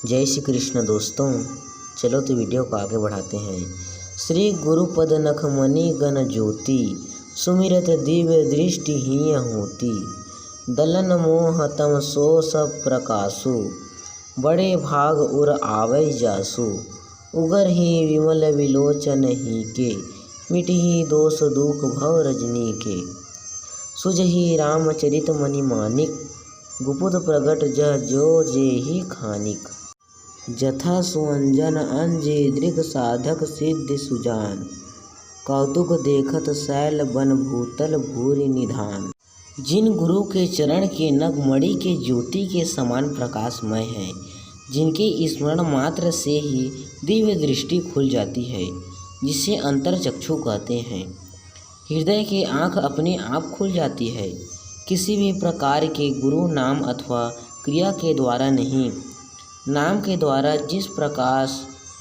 जय श्री कृष्ण दोस्तों, चलो तो वीडियो को आगे बढ़ाते हैं। श्री गुरुपद नख मणि गण ज्योति, सुमिरत दिव्य दृष्टि ही होती। दलन मोह तम सो सब प्रकाशु, बड़े भाग उर आवै जासु। उगर ही विमल विलोचन ही के, मिटही दोष दुख भव रजनी के। सुजही रामचरित मणि मानिक, गुपुत प्रगट जह जो जेहि खानिक। जथा सुअंजन अंजे दृग साधक सिद्धि सुजान, कौतुक देखत शैल बन भूतल भूरि निधान। जिन गुरु के चरण के नख मणि के ज्योति के समान प्रकाशमय हैं, जिनके स्मरण मात्र से ही दिव्य दृष्टि खुल जाती है, जिसे अंतरचक्षु कहते हैं। हृदय की आँख अपने आप खुल जाती है। किसी भी प्रकार के गुरु नाम अथवा क्रिया के द्वारा नहीं, नाम के द्वारा जिस प्रकाश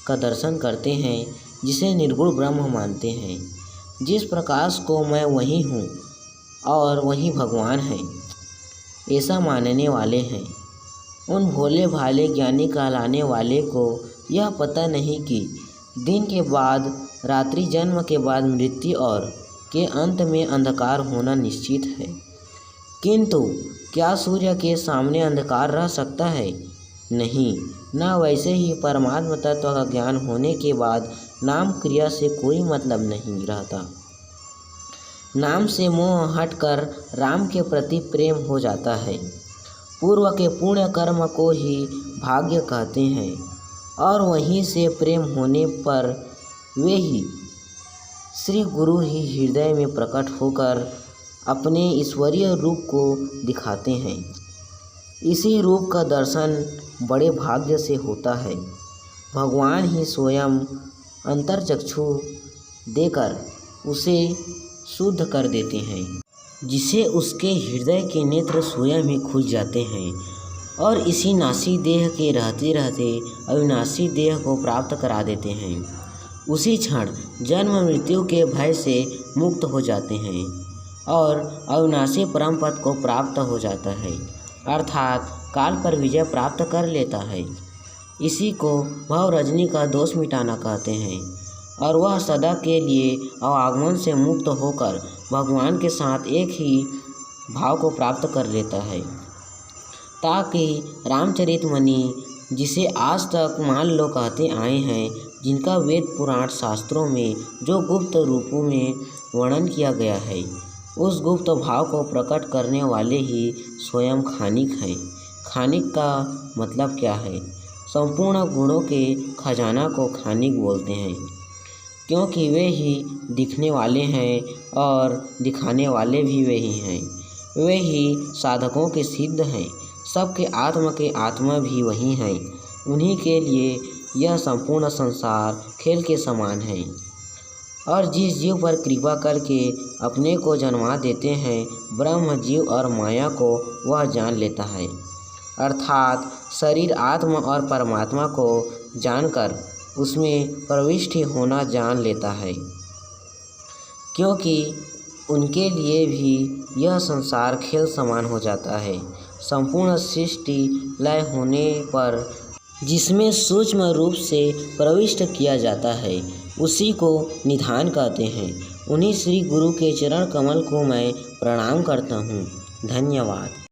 का दर्शन करते हैं, जिसे निर्गुण ब्रह्म मानते हैं, जिस प्रकाश को मैं वही हूँ और वही भगवान है, ऐसा मानने वाले हैं। उन भोले भाले ज्ञानी कहलाने वाले को यह पता नहीं कि दिन के बाद रात्रि, जन्म के बाद मृत्यु और के अंत में अंधकार होना निश्चित है। किंतु क्या सूर्य के सामने अंधकार रह सकता है? नहीं। न वैसे ही परमात्म तत्व का ज्ञान होने के बाद नाम क्रिया से कोई मतलब नहीं रहता। नाम से मोह हटकर राम के प्रति प्रेम हो जाता है। पूर्व के पुण्य कर्म को ही भाग्य कहते हैं और वहीं से प्रेम होने पर वे ही श्री गुरु ही हृदय में प्रकट होकर अपने ईश्वरीय रूप को दिखाते हैं। इसी रूप का दर्शन बड़े भाग्य से होता है। भगवान ही स्वयं अंतरचक्षु देकर उसे शुद्ध कर देते हैं, जिसे उसके हृदय के नेत्र स्वयं ही खुल जाते हैं और इसी नासी देह के रहते रहते अविनाशी देह को प्राप्त करा देते हैं। उसी क्षण जन्म मृत्यु के भय से मुक्त हो जाते हैं और अविनाशी परम पद को प्राप्त हो जाता है, अर्थात काल पर विजय प्राप्त कर लेता है। इसी को भव रजनी का दोष मिटाना कहते हैं और वह सदा के लिए अवागमन से मुक्त होकर भगवान के साथ एक ही भाव को प्राप्त कर लेता है। ताकि रामचरितमणि, जिसे आज तक मान लो कहते आए हैं, जिनका वेद पुराण शास्त्रों में जो गुप्त रूपों में वर्णन किया गया है, उस गुप्त भाव को प्रकट करने वाले ही स्वयं खानिक हैं। खानिक का मतलब क्या है? संपूर्ण गुणों के खजाना को खानिक बोलते हैं, क्योंकि वे ही दिखने वाले हैं और दिखाने वाले भी वे ही हैं। वे ही साधकों के सिद्ध हैं। सबके आत्मा के आत्मा भी वही हैं। उन्हीं के लिए यह संपूर्ण संसार खेल के समान है और जिस जीव पर कृपा करके अपने को जन्मा देते हैं, ब्रह्म जीव और माया को वह जान लेता है, अर्थात शरीर, आत्मा और परमात्मा को जानकर उसमें प्रविष्ट होना जान लेता है, क्योंकि उनके लिए भी यह संसार खेल समान हो जाता है। संपूर्ण सृष्टि लय होने पर जिसमें सूक्ष्म रूप से प्रविष्ट किया जाता है, उसी को निधान कहते हैं। उन्हीं श्री गुरु के चरण कमल को मैं प्रणाम करता हूँ। धन्यवाद।